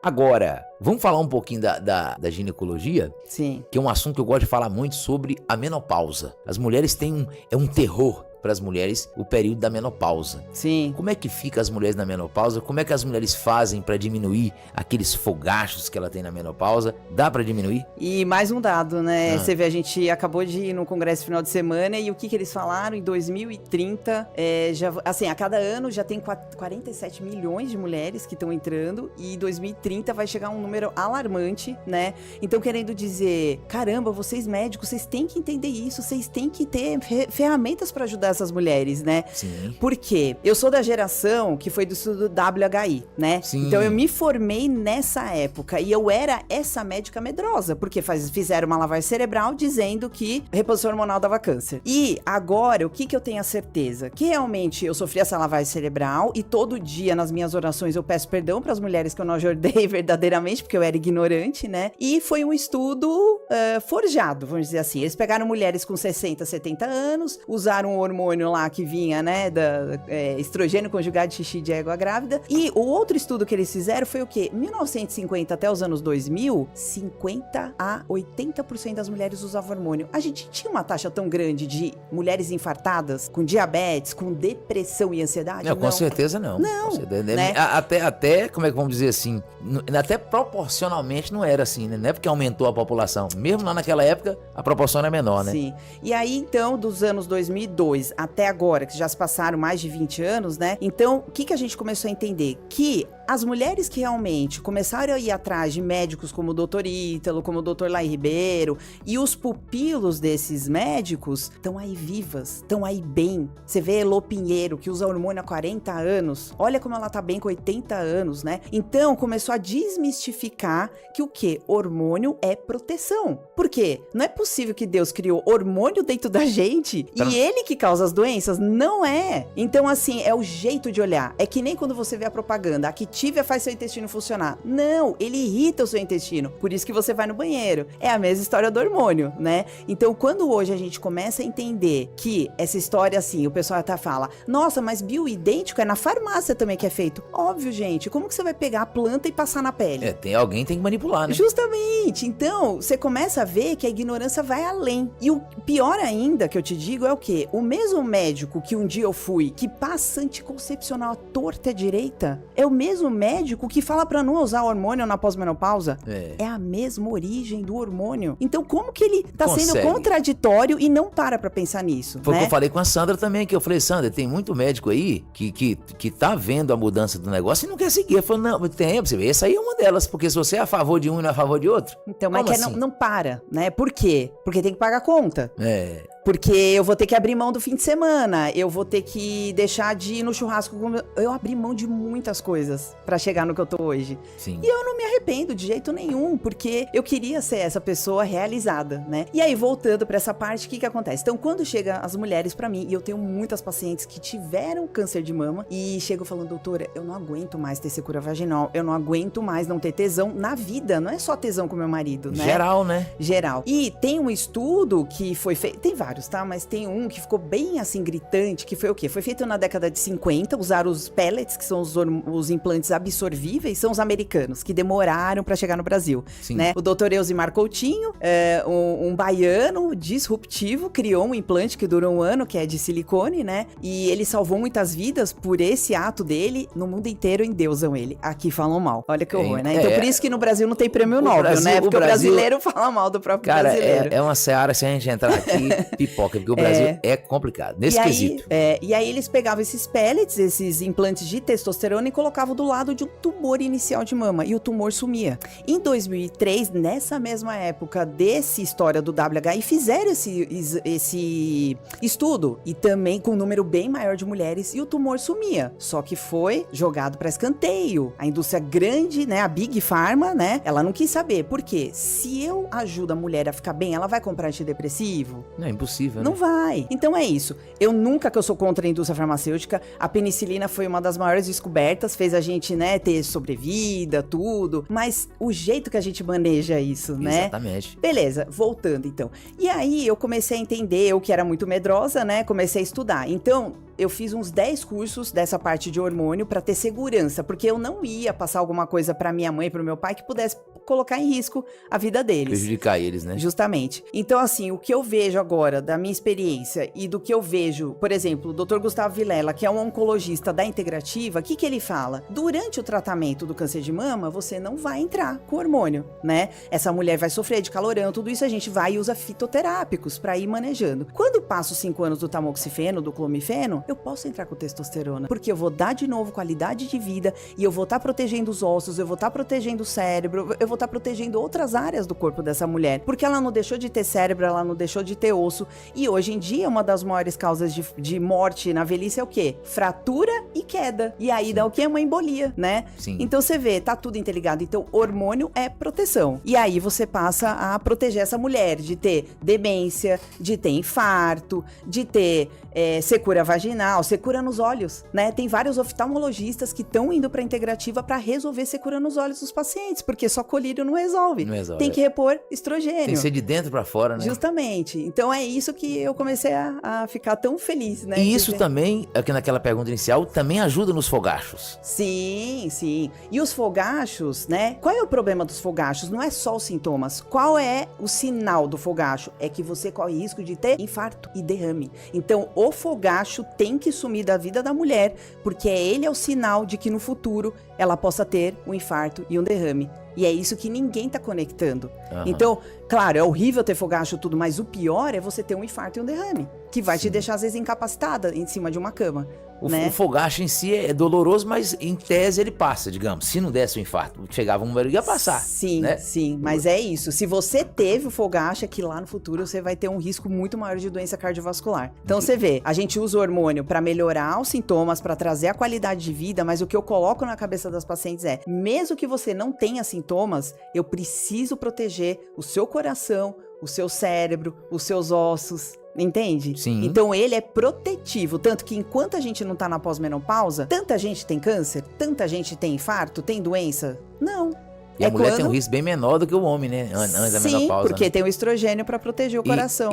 Agora, vamos falar um pouquinho da ginecologia? Sim. Que é um assunto que eu gosto de falar muito sobre a menopausa. As mulheres têm um terror para as mulheres o período da menopausa. Sim. Como é que fica as mulheres na menopausa? Como é que as mulheres fazem para diminuir aqueles fogachos que ela tem na menopausa? Dá para diminuir? E mais um dado, né? Você vê, a gente acabou de ir no congresso final de semana e o que eles falaram? Em 2030, já, assim, a cada ano já tem 47 milhões de mulheres que estão entrando e em 2030 vai chegar um número alarmante, né? Então, querendo dizer, caramba, vocês médicos, vocês têm que entender isso, vocês têm que ter ferramentas para ajudar essas mulheres, né? Sim. Por quê? Eu sou da geração que foi do estudo WHI, né? Sim. Então eu me formei nessa época e eu era essa médica medrosa, porque fizeram uma lavagem cerebral dizendo que reposição hormonal dava câncer. E agora, o que eu tenho a certeza? Que realmente eu sofri essa lavagem cerebral e todo dia nas minhas orações eu peço perdão para as mulheres que eu não ajudei verdadeiramente, porque eu era ignorante, né? E foi um estudo forjado, vamos dizer assim. Eles pegaram mulheres com 60, 70 anos, usaram um hormônio lá que vinha, né, estrogênio conjugado de xixi de égua grávida. E o outro estudo que eles fizeram foi o quê? 1950 até os anos 2000, 50 a 80% das mulheres usavam hormônio. A gente tinha uma taxa tão grande de mulheres infartadas, com diabetes, com depressão e ansiedade? Não, com certeza não. Não, com certeza, né? Até, como é que vamos dizer assim, até proporcionalmente não era assim, né? Não é porque aumentou a população. Mesmo lá naquela época, a proporção era menor, né? Sim. E aí, então, dos anos 2002 até agora, que já se passaram mais de 20 anos, né? Então, o que a gente começou a entender? Que as mulheres que realmente começaram a ir atrás de médicos como o Dr. Ítalo, como o Dr. Lai Ribeiro, e os pupilos desses médicos estão aí vivas, estão aí bem. Você vê Elô Pinheiro, que usa hormônio há 40 anos, olha como ela tá bem com 80 anos, né? Então, começou a desmistificar que o quê? Hormônio é proteção. Por quê? Não é possível que Deus criou hormônio dentro da gente e ele que causa as doenças? Não é. Então, assim, é o jeito de olhar. É que nem quando você vê a propaganda, a Activia faz seu intestino funcionar. Não, ele irrita o seu intestino. Por isso que você vai no banheiro. É a mesma história do hormônio, né? Então, quando hoje a gente começa a entender que essa história, assim, o pessoal até fala, nossa, mas bioidêntico é na farmácia também que é feito. Óbvio, gente. Como que você vai pegar a planta e passar na pele? Alguém tem que manipular, né? Justamente. Então, você começa a ver que a ignorância vai além. E o pior ainda que eu te digo é o quê? O mesmo médico que um dia eu fui, que passa anticoncepcional à torta à direita, é o mesmo médico que fala pra não usar hormônio na pós-menopausa. É a mesma origem do hormônio. Então, como que ele tá sendo contraditório e não para pra pensar nisso, Foi o né? que eu falei com a Sandra também, que eu falei, Sandra, tem muito médico aí que tá vendo a mudança do negócio e não quer seguir. Eu falei, não, tem, você vê, essa aí é uma delas, porque se você é a favor de um e não é a favor de outro. Então, mas assim? não para, né? Por quê? Porque tem que pagar a conta. Porque eu vou ter que abrir mão do fim de semana, eu vou ter que deixar de ir no churrasco. Eu abri mão de muitas coisas pra chegar no que eu tô hoje. Sim. E eu não me arrependo de jeito nenhum, porque eu queria ser essa pessoa realizada, né? E aí, voltando pra essa parte, o que acontece? Então, quando chegam as mulheres pra mim, e eu tenho muitas pacientes que tiveram câncer de mama, e chegam falando, doutora, eu não aguento mais ter secura vaginal, eu não aguento mais não ter tesão na vida, não é só tesão com meu marido, né? Geral, né? Geral. E tem um estudo que foi feito, tem vários, tá? Mas tem um que ficou bem assim gritante, que foi o quê? Foi feito na década de 50, usaram os pellets, que são os implantes absorvíveis, são os americanos, que demoraram pra chegar no Brasil, né? O Dr. Elzimar Coutinho, um baiano disruptivo, criou um implante que dura um ano, que é de silicone, né? E ele salvou muitas vidas por esse ato dele, no mundo inteiro endeusam ele. Aqui falam mal. Olha que horror, né? Então por isso que no Brasil não tem prêmio Nobel, né? Porque o brasileiro fala mal do próprio brasileiro. É uma seara, se a gente entrar aqui, pipoca, porque o Brasil é complicado, nesse quesito. E aí eles pegavam esses pellets, esses implantes de testosterona e colocavam do lado de um tumor inicial de mama, e o tumor sumia. Em 2003, nessa mesma época dessa história do WHI, fizeram esse estudo, e também com um número bem maior de mulheres, e o tumor sumia. Só que foi jogado para escanteio. A indústria grande, né, a Big Pharma, né, ela não quis saber. Por quê? Se eu ajudo a mulher a ficar bem, ela vai comprar antidepressivo? Não, é impossível, Não vai. Então é isso. Que eu sou contra a indústria farmacêutica, a penicilina foi uma das maiores descobertas, fez a gente, né, ter sobrevida, tudo, mas o jeito que a gente maneja isso, né? Exatamente. Beleza, voltando então. E aí eu comecei a entender, eu que era muito medrosa, né, comecei a estudar. Então, eu fiz uns 10 cursos dessa parte de hormônio pra ter segurança, porque eu não ia passar alguma coisa pra minha mãe, pro meu pai, que pudesse colocar em risco a vida deles. Prejudicar eles, né? Justamente. Então, assim, o que eu vejo agora da minha experiência e do que eu vejo, por exemplo, o Dr. Gustavo Vilela, que é um oncologista da Integrativa, o que ele fala? Durante o tratamento do câncer de mama, você não vai entrar com hormônio, né? Essa mulher vai sofrer de calorão, tudo isso a gente vai e usa fitoterápicos pra ir manejando. Quando passo 5 anos do tamoxifeno, do clomifeno, eu posso entrar com testosterona, porque eu vou dar de novo qualidade de vida e eu vou estar protegendo os ossos, eu vou estar protegendo o cérebro, eu vou estar protegendo outras áreas do corpo dessa mulher, porque ela não deixou de ter cérebro, ela não deixou de ter osso, e hoje em dia uma das maiores causas de morte na velhice é o quê? Fratura e queda. E aí dá o quê? Uma embolia, né? Sim. Então você vê, tá tudo interligado. Então hormônio é proteção. E aí você passa a proteger essa mulher de ter demência, de ter infarto, de ter secura vaginal, secura nos olhos, né? Tem vários oftalmologistas que estão indo pra Integrativa pra resolver secura nos olhos dos pacientes, porque só colírio não resolve. Não resolve. Tem que repor estrogênio. Tem que ser de dentro pra fora, né? Justamente. Então é isso que eu comecei a ficar tão feliz, né? E isso também, aqui naquela pergunta inicial, também ajuda nos fogachos. Sim, sim. E os fogachos, né? Qual é o problema dos fogachos? Não é só os sintomas. Qual é o sinal do fogacho? É que você corre risco de ter infarto e derrame. Então, o fogacho tem que sumir da vida da mulher, porque ele é o sinal de que no futuro ela possa ter um infarto e um derrame. E é isso que ninguém tá conectando. Aham. Então, claro, é horrível ter fogacho e tudo, mas o pior é você ter um infarto e um derrame, que vai te deixar, às vezes, incapacitada em cima de uma cama. O fogacho em si é doloroso, mas em tese ele passa, digamos. Se não desse o infarto, chegava um número e ia passar. Sim, né? sim, mas é isso. Se você teve o fogacho, é que lá no futuro você vai ter um risco muito maior de doença cardiovascular. Então você vê, a gente usa o hormônio para melhorar os sintomas, para trazer a qualidade de vida, mas o que eu coloco na cabeça das pacientes é, mesmo que você não tenha sintomas, eu preciso proteger o seu coração, o seu cérebro, os seus ossos. Entende? Sim. Então ele é protetivo, tanto que enquanto a gente não tá na pós-menopausa, tanta gente tem câncer, tanta gente tem infarto, tem doença? Não. E a mulher tem um risco bem menor do que o homem, né? Antes da menopausa. Sim, porque né? tem o estrogênio para proteger o coração.